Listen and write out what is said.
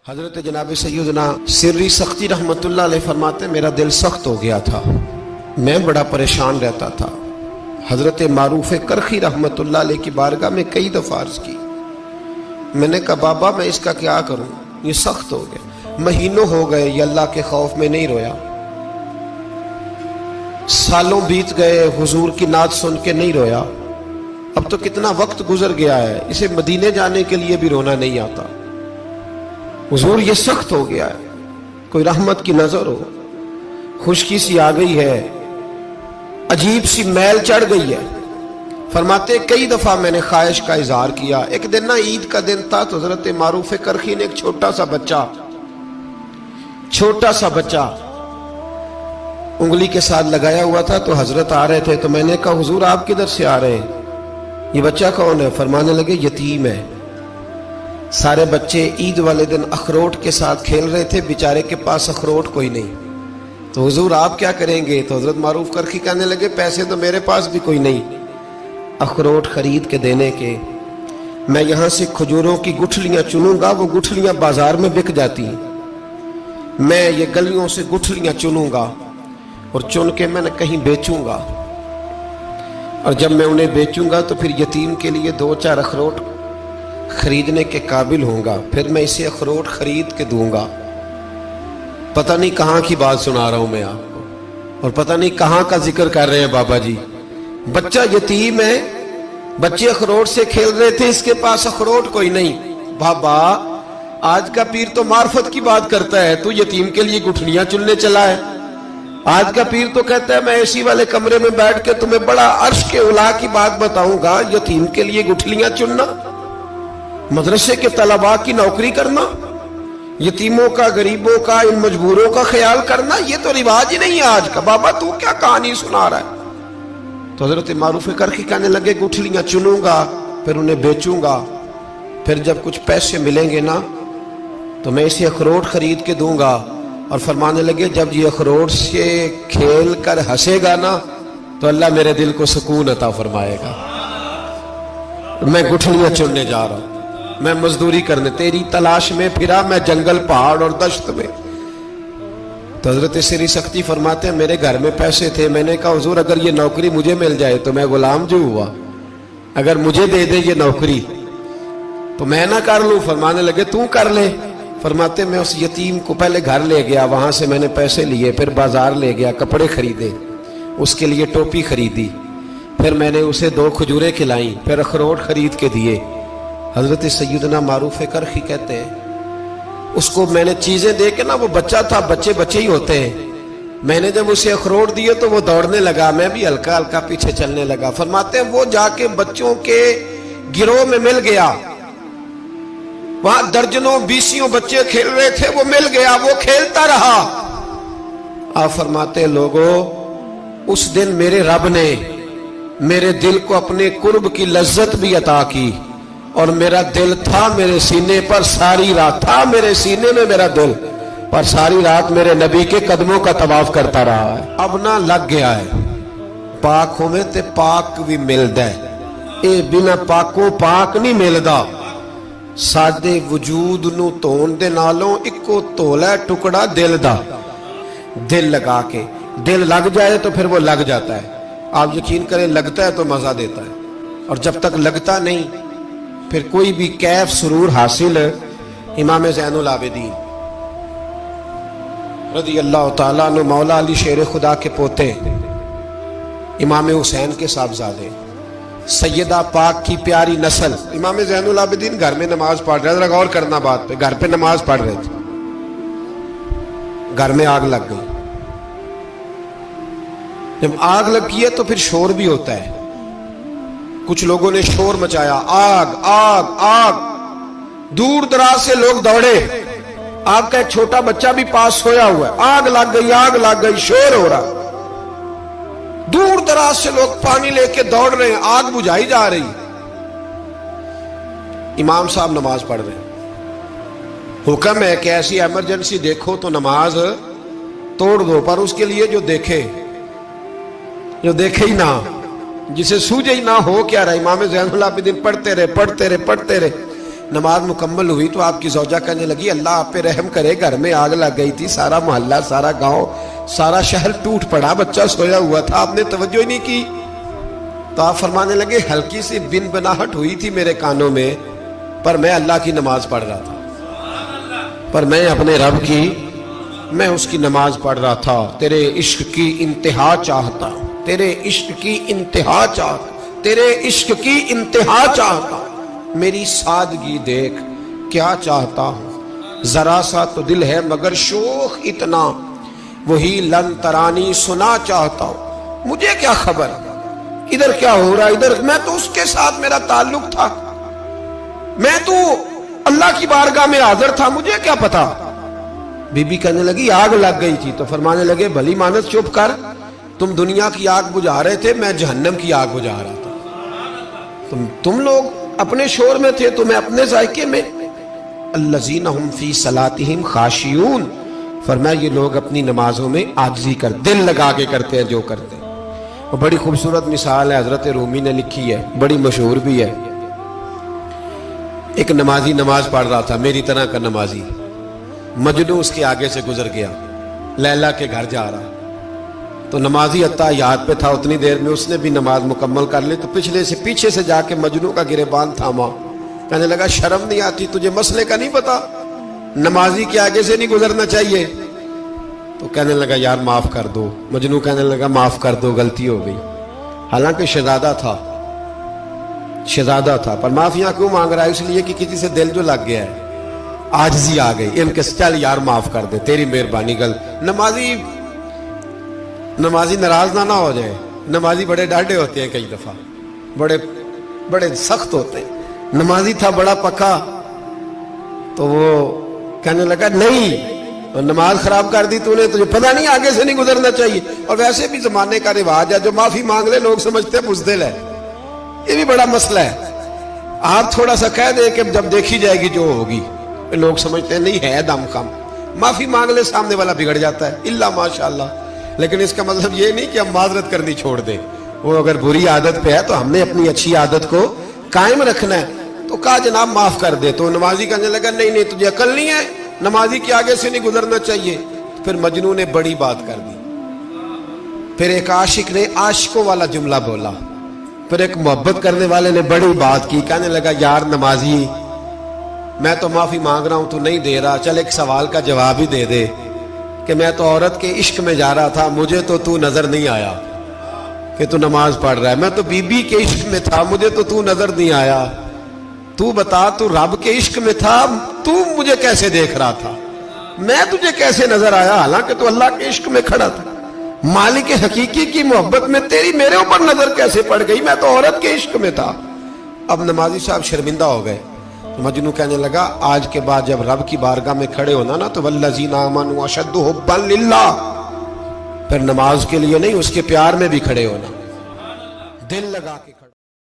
حضرت جناب سیدنا سری سختی رحمت اللہ علیہ فرماتے میرا دل سخت ہو گیا تھا، میں بڑا پریشان رہتا تھا۔ حضرت معروف کرخی رحمت اللہ علیہ کی بارگاہ میں کئی دفعہ عرض کی، میں نے کہا بابا میں اس کا کیا کروں، یہ سخت ہو گیا، مہینوں ہو گئے یہ اللہ کے خوف میں نہیں رویا، سالوں بیت گئے حضور کی نعت سن کے نہیں رویا، اب تو کتنا وقت گزر گیا ہے، اسے مدینے جانے کے لیے بھی رونا نہیں آتا، حضور یہ سخت ہو گیا ہے، کوئی رحمت کی نظر ہو، خشکی سی آ گئی ہے، عجیب سی میل چڑھ گئی ہے۔ فرماتے کئی دفعہ میں نے خواہش کا اظہار کیا۔ ایک دن نا عید کا دن تھا تو حضرت معروف کرخی نے ایک چھوٹا سا بچہ انگلی کے ساتھ لگایا ہوا تھا، تو حضرت آ رہے تھے تو میں نے کہا حضور آپ کدھر سے آ رہے ہیں، یہ بچہ کون ہے؟ فرمانے لگے یتیم ہے۔ سارے بچے عید والے دن اخروٹ کے ساتھ کھیل رہے تھے، بیچارے کے پاس اخروٹ کوئی نہیں، تو حضور آپ کیا کریں گے؟ تو حضرت معروف کرخی کہنے لگے پیسے تو میرے پاس بھی کوئی نہیں اخروٹ خرید کے دینے کے، میں یہاں سے کھجوروں کی گٹھلیاں چنوں گا، وہ گٹھلیاں بازار میں بک جاتی ہیں، میں یہ گلیوں سے گٹھلیاں چنوں گا اور چن کے میں کہیں بیچوں گا، اور جب میں انہیں بیچوں گا تو پھر یتیم کے لیے 2-4 اخروٹ خریدنے کے قابل ہوں گا، پھر میں اسے اخروٹ خرید کے دوں گا۔ پتہ نہیں کہاں کی بات سنا رہا ہوں میں آپ کو، اور پتہ نہیں کہاں کا ذکر کر رہے ہیں بابا جی۔ بچہ یتیم ہے، بچے اخروٹ سے کھیل رہے تھے، اس کے پاس اخروٹ کوئی نہیں۔ بابا آج کا پیر تو معرفت کی بات کرتا ہے، تو یتیم کے لیے گٹھلیاں چننے چلا ہے۔ آج کا پیر تو کہتا ہے میں اے سی والے کمرے میں بیٹھ کے تمہیں بڑا عرش کے اعلیٰ کی بات بتاؤں گا، یتیم کے لیے گٹھلیاں چننا، مدرسے کے طلباء کی نوکری کرنا، یتیموں کا، غریبوں کا، ان مجبوروں کا خیال کرنا، یہ تو رواج ہی نہیں ہے آج کا۔ بابا تو کیا کہانی سنا رہا ہے؟ تو حضرت معروف کرخی کہنے لگے گٹھلیاں چنوں گا، پھر انہیں بیچوں گا، پھر جب کچھ پیسے ملیں گے نا تو میں اسے اخروٹ خرید کے دوں گا، اور فرمانے لگے جب یہ اخروٹ سے کھیل کر ہنسے گا نا تو اللہ میرے دل کو سکون عطا فرمائے گا۔ میں گٹھلیاں چننے جا رہا ہوں، میں مزدوری کرنے، تیری تلاش میں پھرا میں جنگل، پہاڑ اور دشت میں۔ تو حضرت سری سختی فرماتے ہیں میرے گھر میں پیسے تھے، میں نے کہا حضور اگر یہ نوکری مجھے مل جائے تو میں غلام جو ہوا، اگر مجھے دے دے یہ نوکری تو میں نہ کر لوں؟ فرمانے لگے تو کر لے۔ فرماتے میں اس یتیم کو پہلے گھر لے گیا، وہاں سے میں نے پیسے لیے، پھر بازار لے گیا، کپڑے خریدے، اس کے لیے ٹوپی خریدی، پھر میں نے اسے 2 کھجوریں کھلائیں، پھر اخروٹ خرید کے دیے۔ حضرت سیدنا معروف کرخی کہتے ہیں اس کو میں نے چیزیں دے کے نا، وہ بچہ تھا، بچے ہی ہوتے ہیں، میں نے جب اسے اخروٹ دیے تو وہ دوڑنے لگا، میں بھی ہلکا ہلکا پیچھے چلنے لگا۔ فرماتے ہیں وہ جا کے بچوں کے گروہ میں مل گیا، وہاں درجنوں 20 بچے کھیل رہے تھے، وہ مل گیا، وہ کھیلتا رہا۔ آپ فرماتے ہیں لوگوں اس دن میرے رب نے میرے دل کو اپنے قرب کی لذت بھی عطا کی، اور میرا دل تھا میرے سینے پر ساری رات، تھا میرے سینے میں میرا دل، پر ساری رات میرے نبی کے قدموں کا طواف کرتا رہا ہے۔ اب نہ لگ گیا ہے، پاک ہوئے تے پاک بھی ملدا ہے، اے بنا پاکوں پاک نہیں ملدا۔ سادے وجود نو تون دے نالوں اکو تولا ٹکڑا دل دا، دل لگا کے، دل لگ جائے تو پھر وہ لگ جاتا ہے۔ آپ یقین کریں لگتا ہے تو مزہ دیتا ہے، اور جب تک لگتا نہیں پھر کوئی بھی کیف سرور حاصل۔ امام زین العابدین رضی اللہ تعالیٰ عنہ مولا علی شیر خدا کے پوتے، امام حسین کے صاحبزادے، سیدہ پاک کی پیاری نسل، امام زین العابدین گھر میں نماز پڑھ رہے، ذرا غور کرنا بات پہ، گھر پہ نماز پڑھ رہے تھے، گھر میں آگ لگ گئی۔ جب آگ لگی ہے تو پھر شور بھی ہوتا ہے، کچھ لوگوں نے شور مچایا، آگ آگ آگ، دور دراز سے لوگ دوڑے، آپ کا ایک چھوٹا بچہ بھی پاس سویا ہوا ہے، آگ لگ گئی، شور ہو رہا، دور دراز سے لوگ پانی لے کے دوڑ رہے ہیں، آگ بجھائی جا رہی، امام صاحب نماز پڑھ رہے ہیں، حکم ہے کہ ایسی ایمرجنسی دیکھو تو نماز توڑ دو، پر اس کے لیے جو دیکھے ہی نہ، جسے سوجے ہی نہ ہو کیا رہا۔ امام زین العابدین پڑھتے رہے، نماز مکمل ہوئی تو آپ کی زوجہ کہنے لگی اللہ آپ پہ رحم کرے، گھر میں آگ لگ گئی تھی، سارا محلہ، سارا گاؤں، سارا شہر ٹوٹ پڑا، بچہ سویا ہوا تھا، آپ نے توجہ ہی نہیں کی۔ تو آپ فرمانے لگے ہلکی سی بن بناہٹ ہوئی تھی میرے کانوں میں، پر میں اللہ کی نماز پڑھ رہا تھا، پر میں اپنے رب کی، میں اس کی نماز پڑھ رہا تھا، تیرے عشق کی انتہا چاہتا، تیرے عشق کی انتہا چاہتا، تیرے عشق کی انتہا چاہتا، میری سادگی دیکھ کیا چاہتا ہوں، ذرا سا تو دل ہے مگر شوخ اتنا، وہی لن ترانی سنا چاہتا ہوں، مجھے کیا خبر ادھر کیا ہو رہا، ادھر میں تو اس کے ساتھ میرا تعلق تھا، میں تو اللہ کی بارگاہ میں حاضر تھا، مجھے کیا پتا۔ بی بی کہنے لگی آگ لگ گئی تھی، تو فرمانے لگے بھلی مانس چپ کر، تم دنیا کی آگ بجھا رہے تھے، میں جہنم کی آگ بجھا رہا تھا، تم لوگ اپنے شور میں تھے تو میں اپنے ذائقے میں۔ الذین ہم فی صلاتہم خاشعون، فرمایا یہ لوگ اپنی نمازوں میں عاجزی کر، دل لگا کے کرتے ہیں جو کرتے ہیں۔ اور بڑی خوبصورت مثال ہے، حضرت رومی نے لکھی ہے، بڑی مشہور بھی ہے۔ ایک نمازی نماز پڑھ رہا تھا، میری طرح کا نمازی، مجنوں اس کے آگے سے گزر گیا، لیلا کے گھر جا رہا، تو نمازی اتحیات پہ تھا، اتنی دیر میں اس نے بھی نماز مکمل کر لی، تو پیچھے سے جا کے مجنوں کا گریبان تھاما، کہنے لگا شرم نہیں آتی تجھے، مسئلے کا نہیں پتا، نمازی کے آگے سے نہیں گزرنا چاہیے؟ تو کہنے لگا یار معاف کر دو، مجنوں کہنے لگا معاف کر دو، غلطی ہو گئی، حالانکہ شہزادہ تھا، پر معافیاں کیوں مانگ رہا ہے؟ اس لیے کہ کسی سے دل جو لگ گیا ہے، عاجزی آ گئی، ان کے چل یار معاف کر دے، تیری مہربانی، نمازی ناراض نہ ہو جائے، نمازی بڑے ڈاڈے ہوتے ہیں، کئی دفعہ بڑے سخت ہوتے ہیں، نمازی تھا بڑا پکا، تو وہ کہنے لگا نہیں، نماز خراب کر دی تو نے، تجھے پتہ نہیں آگے سے نہیں گزرنا چاہیے، اور ویسے بھی زمانے کا رواج ہے، جو معافی مانگ لے لوگ سمجھتے ہیں بزدل ہے، یہ بھی بڑا مسئلہ ہے۔ آپ تھوڑا سا کہہ دیں کہ جب دیکھی جائے گی جو ہوگی، لوگ سمجھتے ہیں نہیں ہے دم کم، معافی مانگ لے سامنے والا بگڑ جاتا ہے، اللہ ماشاءاللہ، لیکن اس کا مطلب یہ نہیں کہ ہم معذرت کرنی چھوڑ دیں، وہ اگر بری عادت پہ ہے تو ہم نے اپنی اچھی عادت کو قائم رکھنا ہے، تو کہا جناب معاف کر دے، تو نمازی کہنے لگا نہیں تجھے عقل نہیں ہے، نمازی کے آگے سے نہیں گزرنا چاہیے۔ پھر مجنوں نے بڑی بات کر دی، پھر ایک عاشق نے عاشقوں والا جملہ بولا، پھر ایک محبت کرنے والے نے بڑی بات کی، کہنے لگا یار نمازی میں تو معافی مانگ رہا ہوں، تو نہیں دے رہا، چل ایک سوال کا جواب ہی دے دے کہ میں تو عورت کے عشق میں جا رہا تھا، مجھے تو نظر نہیں آیا کہ تو نماز پڑھ رہا ہے، میں تو بی بی کے عشق میں تھا، مجھے تو نظر نہیں آیا، تو بتا تو رب کے عشق میں تھا، تو مجھے کیسے دیکھ رہا تھا، میں تجھے کیسے نظر آیا، حالانکہ تو اللہ کے عشق میں کھڑا تھا، مالک حقیقی کی محبت میں تیری میرے اوپر نظر کیسے پڑ گئی، میں تو عورت کے عشق میں تھا۔ اب نمازی صاحب شرمندہ ہو گئے، مجنوں کہنے لگا آج کے بعد جب رب کی بارگاہ میں کھڑے ہونا نا، تو والذین آمنوا اشد حبا للہ، پھر نماز کے لیے نہیں، اس کے پیار میں بھی کھڑے ہونا، دل لگا کے